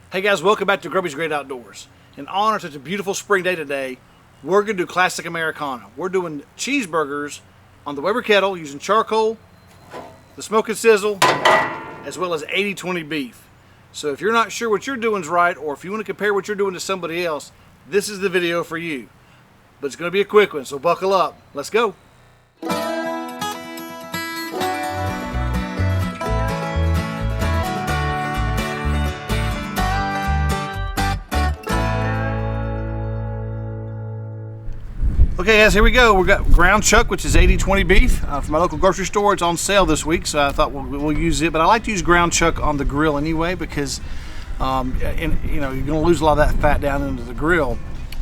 Hey guys, welcome back to Grumpysgreatoutdoors. In honor of such a beautiful spring day today, we're going to do classic Americana. We're doing cheeseburgers on the Weber Kettle using charcoal, the Smoke and Sizzle, as well as 80/20 beef. So if you're not sure what you're doing is right, or if you want to compare what you're doing to somebody else, this is the video for you. But it's going to be a quick one, so buckle up. Let's go. Okay guys, here we go. We've got ground chuck, which is 80/20 beef from my local grocery store. It's on sale this week, so I thought we'll use it. But I like to use ground chuck on the grill anyway because you're going to lose a lot of that fat down into the grill.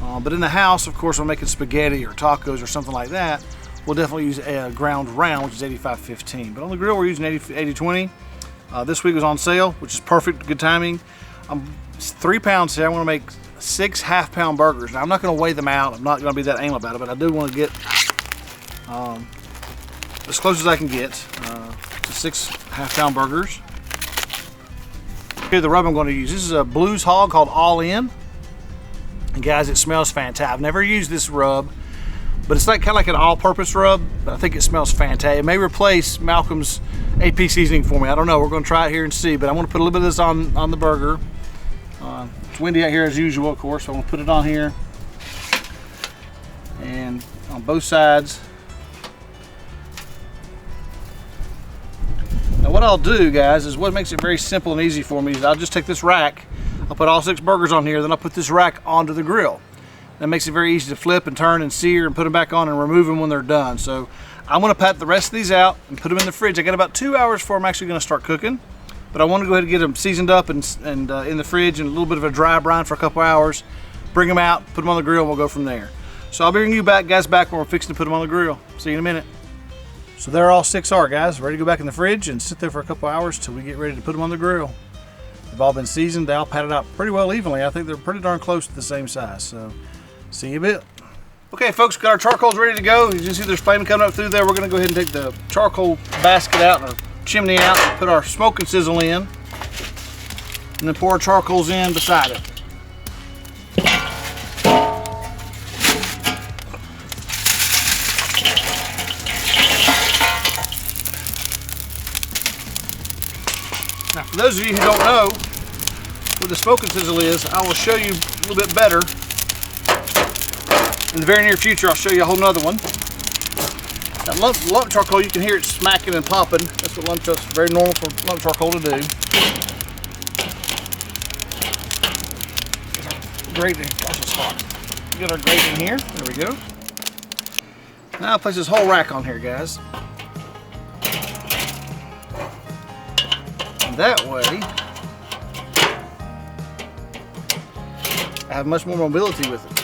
But in the house, of course, I'm making spaghetti or tacos or something like that. We'll definitely use a ground round, which is 85/15. But on the grill, we're using 80/20. This week was on sale, which is perfect, good timing. It's 3 pounds here. I want to make 6 half-pound burgers. Now I'm not going to weigh them out. I'm not going to be that anal about it, but I do want to get as close as I can get to 6 half-pound burgers. Here, the rub I'm going to use. This is a Blues Hog called All In, and guys, it smells fantastic. I've never used this rub, but it's like kind of like an all-purpose rub. But I think it smells fantastic. It may replace Malcolm's AP seasoning for me. I don't know. We're going to try it here and see. But I want to put a little bit of this on the burger. It's windy out here as usual, of course, so I'm going to put it on here and on both sides. Now what I'll do, guys, is what makes it very simple and easy for me is I'll just take this rack, I'll put all 6 burgers on here, then I'll put this rack onto the grill. That makes it very easy to flip and turn and sear and put them back on and remove them when they're done. So I'm going to pat the rest of these out and put them in the fridge. I got about 2 hours before I'm actually going to start cooking. But I want to go ahead and get them seasoned up and in the fridge and a little bit of a dry brine for a couple hours. Bring them out, put them on the grill, and we'll go from there. So I'll bring you guys back when we're fixing to put them on the grill. See you in a minute. So there all 6 are, guys, ready to go back in the fridge and sit there for a couple hours till we get ready to put them on the grill. They've all been seasoned. They all patted out pretty well evenly. I think they're pretty darn close to the same size. So see you in a bit. Okay, folks, got our charcoals ready to go. You can see there's flame coming up through there. We're going to go ahead and take the charcoal basket out and chimney out, put our Smoke and Sizzle in, and then pour our charcoals in beside it. Now, for those of you who don't know what the Smoke and Sizzle is, I will show you a little bit better in the very near future. I'll show you a whole nother one. Now, lump charcoal, you can hear it smacking and popping. That's what lump charcoal is very normal for lump charcoal to do. Grating, gosh, it's hot. Get our grate in here. There we go. Now I'll place this whole rack on here, guys. And that way, I have much more mobility with it.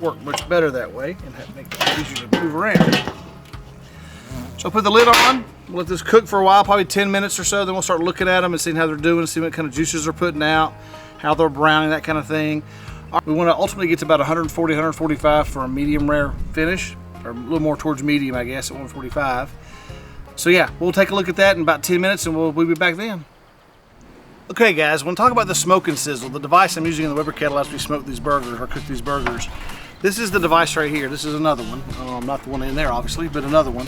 Work much better that way and make it easier to move around. So I'll put the lid on. We'll let this cook for a while, probably 10 minutes or so. Then we'll start looking at them and seeing how they're doing, see what kind of juices they're putting out, how they're browning, that kind of thing. We want to ultimately get to about 140, 145 for a medium rare finish, or a little more towards medium, I guess, at 145. So yeah, we'll take a look at that in about 10 minutes and we'll be back then. Okay guys, when we talk about the Smoke and Sizzle, the device I'm using in the Weber Kettle as we smoke these burgers or cook these burgers, this is the device right here. This is another one. Not the one in there, obviously, but another one.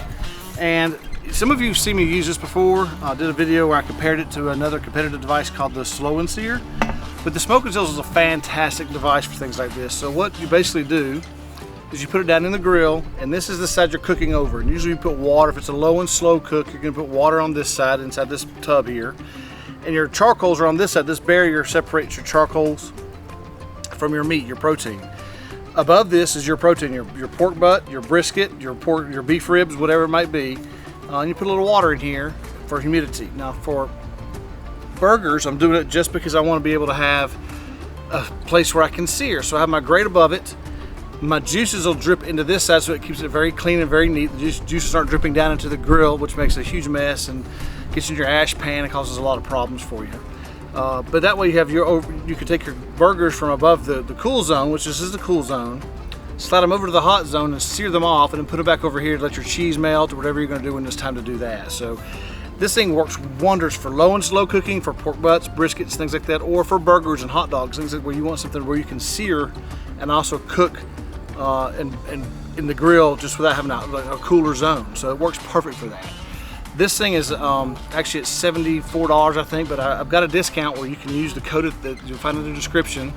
And some of you have seen me use this before. I did a video where I compared it to another competitive device called the Slow and Sear. But the Smoke and Sizzle is a fantastic device for things like this. So what you basically do is you put it down in the grill, and this is the side you're cooking over. And usually you put water. If it's a low and slow cook, you're going to put water on this side, inside this tub here. And your charcoals are on this side. This barrier separates your charcoals from your meat, your protein. Above this is your protein, your pork butt, your brisket, your beef ribs, whatever it might be. And you put a little water in here for humidity. Now for burgers, I'm doing it just because I want to be able to have a place where I can sear. So I have my grate above it. My juices will drip into this side, so it keeps it very clean and very neat. The juices aren't dripping down into the grill, which makes a huge mess and gets in your ash pan and causes a lot of problems for you. But that way you can take your burgers from above the cool zone, which this is the cool zone, slide them over to the hot zone and sear them off, and then put them back over here to let your cheese melt or whatever you're going to do when it's time to do that. So This thing works wonders for low and slow cooking, for pork butts, briskets, things like that, or for burgers and hot dogs, things like where you want something where you can sear and also cook and in the grill just without having a cooler zone. So it works perfect for that. This thing is actually at $74, I think, but I've got a discount where you can use the code that you'll find in the description.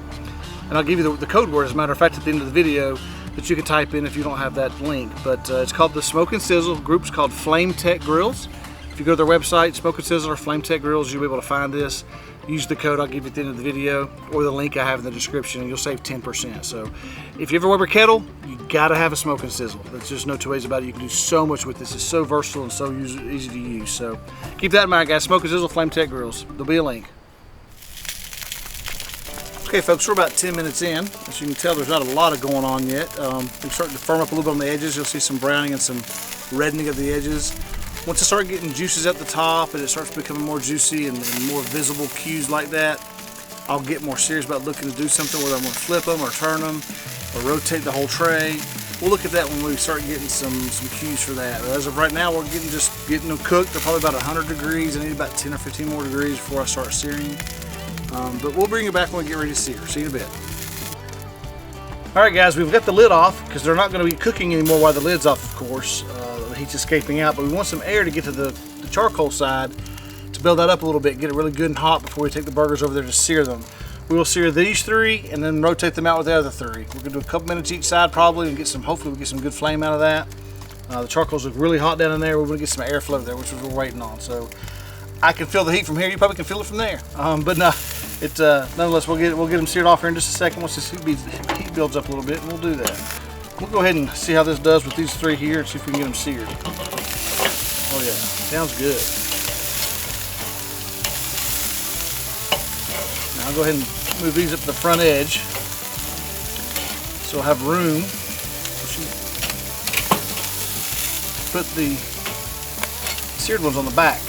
And I'll give you the code word, as a matter of fact, at the end of the video that you can type in if you don't have that link. But it's called the Smoke and Sizzle. Group's called Flame Tech Grills. If you go to their website, Smoke and Sizzle or Flame Tech Grills, you'll be able to find this. Use the code I'll give you at the end of the video or the link I have in the description, and you'll save 10%. So if you have a Weber Kettle, you gotta have a Smoke and Sizzle. There's just no two ways about it. You can do so much with this. It's so versatile and so easy to use. So keep that in mind, guys. Smoke and Sizzle, Flame Tech Grills. There'll be a link. Okay, folks, we're about 10 minutes in. As you can tell, there's not a lot of going on yet. We're starting to firm up a little bit on the edges. You'll see some browning and some reddening of the edges. Once I start getting juices at the top and it starts becoming more juicy and more visible cues like that, I'll get more serious about looking to do something, whether I'm going to flip them or turn them or rotate the whole tray. We'll look at that when we start getting some cues for that. But as of right now, we're just getting them cooked. They're probably about 100 degrees. I need about 10 or 15 more degrees before I start searing. But we'll bring it back when we get ready to sear. See you in a bit. Alright guys, we've got the lid off because they're not going to be cooking anymore while the lid's off, of course. The heat's escaping out, but we want some air to get to the charcoal side to build that up a little bit, get it really good and hot before we take the burgers over there to sear them. We will sear these 3 and then rotate them out with the other 3. We're going to do a couple minutes each side probably and hopefully we'll get some good flame out of that. The charcoals look really hot down in there. We're going to get some airflow there, which is what we're waiting on. So I can feel the heat from here. You probably can feel it from there. But no, nonetheless, we'll get them seared off here in just a second once this heat builds up a little bit, and we'll do that. We'll go ahead and see how this does with these 3 here and see if we can get them seared. Oh yeah, sounds good. Now I'll go ahead and move these up to the front edge so I'll have room to put the seared ones on the back.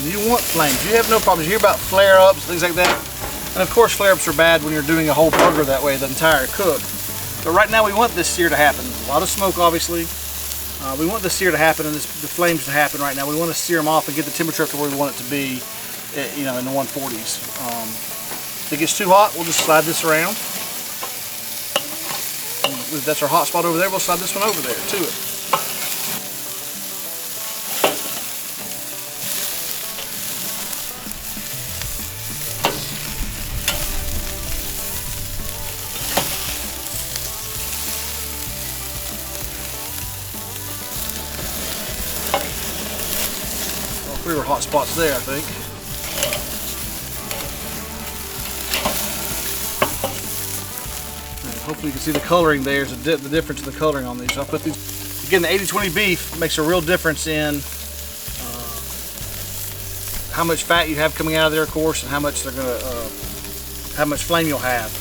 You want flames. You have no problems. You hear about flare-ups, things like that. And of course, flare-ups are bad when you're doing a whole burger that way, the entire cook. But right now, we want this sear to happen. A lot of smoke, obviously. We want the sear to happen and the flames to happen right now. We want to sear them off and get the temperature up to where we want it to be, in the 140s. If it gets too hot, we'll just slide this around. If that's our hot spot over there, we'll slide this one over there to it. Three were hot spots there, I think. And hopefully you can see the coloring there. There's the difference in the coloring on these. So I'll put these, again, the 80-20 beef makes a real difference in how much fat you have coming out of there, of course, and how much how much flame you'll have.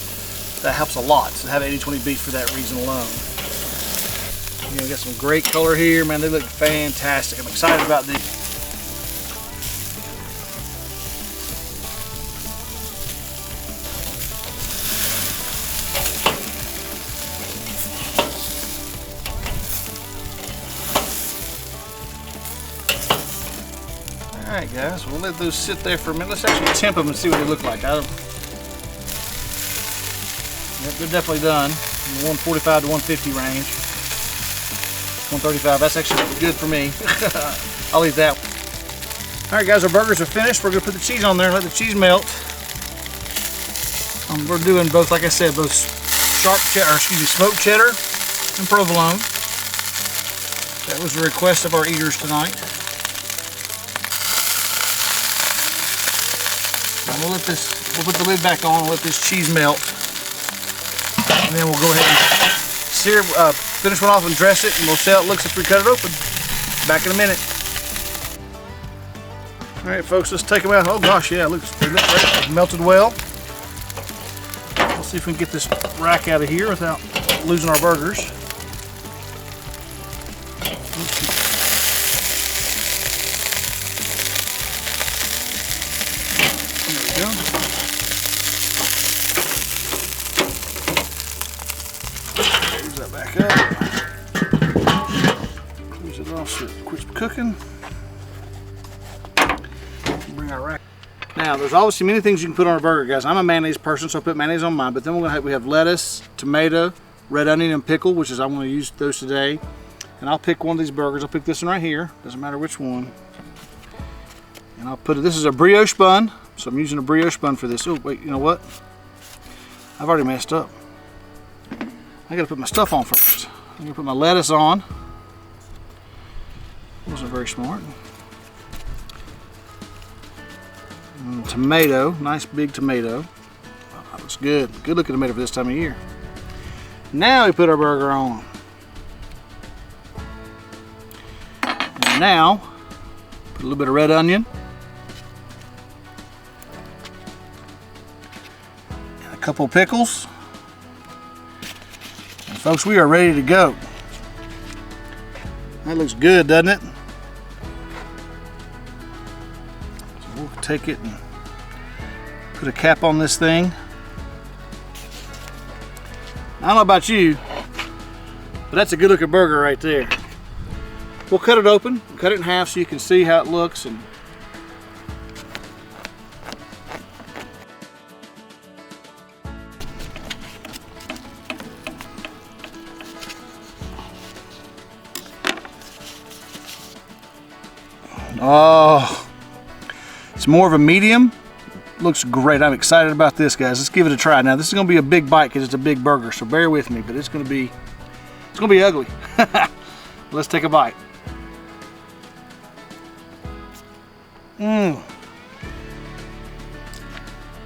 That helps a lot to have 80-20 beef for that reason alone. We got some great color here, man. They look fantastic. I'm excited about these. Alright guys, we'll let those sit there for a minute. Let's actually temp them and see what they look like. Yep, they're definitely done in the 145 to 150 range. 135, that's actually good for me. I'll leave that. Alright guys, our burgers are finished. We're going to put the cheese on there and let the cheese melt. We're doing both, like I said, both smoked cheddar and provolone. That was a request of our eaters tonight. And we'll put the lid back on and let this cheese melt. And then we'll go ahead and sear, finish one off and dress it, and we'll see how it looks if we cut it open. Back in a minute. Alright folks, let's take them out. Oh gosh, yeah, they look great. They've melted well. Let's see if we can get this rack out of here without losing our burgers. There we go. Close that back up. Close it cooking. Bring our rack. Now, there's obviously many things you can put on a burger, guys. I'm a mayonnaise person, so I put mayonnaise on mine. But then we have lettuce, tomato, red onion, and pickle, which is I'm going to use those today. And I'll pick one of these burgers. I'll pick this one right here. Doesn't matter which one. And I'll put it. This is a brioche bun, so I'm using a brioche bun for this. Oh wait, you know what? I've already messed up. I got to put my stuff on first. I'm going to put my lettuce on. Wasn't very smart. Tomato, nice big tomato. Oh, that looks good. Good looking tomato for this time of year. Now we put our burger on. And now, put a little bit of red onion. And a couple of pickles. And folks, we are ready to go. That looks good, doesn't it? So we'll take it and put a cap on this thing. I don't know about you, but that's a good looking burger right there. We'll cut it open, cut it in half so you can see how it looks. And oh, it's more of a medium. Looks great. I'm excited about this, guys. Let's give it a try. Now, this is going to be a big bite because it's a big burger, so bear with me, but it's going to be ugly. Let's take a bite.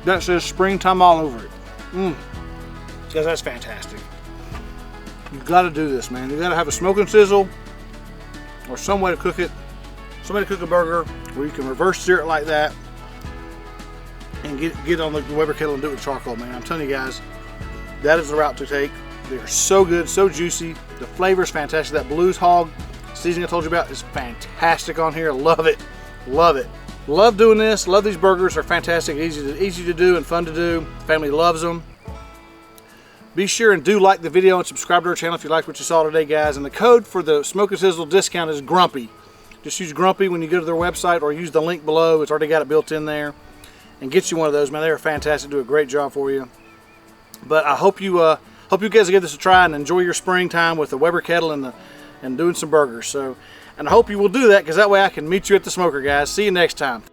That says springtime all over it. Guys, that's fantastic. You've got to do this, man. You've got to have a smoke and sizzle or some way to cook it. Somebody cook a burger where you can reverse sear it like that and get on the Weber Kettle and do it with charcoal, man. I'm telling you guys, that is the route to take. They are so good, so juicy. The flavor is fantastic. That Blues Hog seasoning I told you about is fantastic on here. Love it, love it. Love doing this. Love these burgers. They're fantastic, easy to do and fun to do. Family loves them. Be sure and do like the video and subscribe to our channel if you liked what you saw today, guys. And the code for the Smoke and Sizzle discount is Grumpy. Just use Grumpy when you go to their website or use the link below. It's already got it built in there. And get you one of those, man. They are fantastic. Do a great job for you. But I hope you guys give this a try and enjoy your springtime with the Weber Kettle and doing some burgers. So, and I hope you will do that because that way I can meet you at the smoker, guys. See you next time.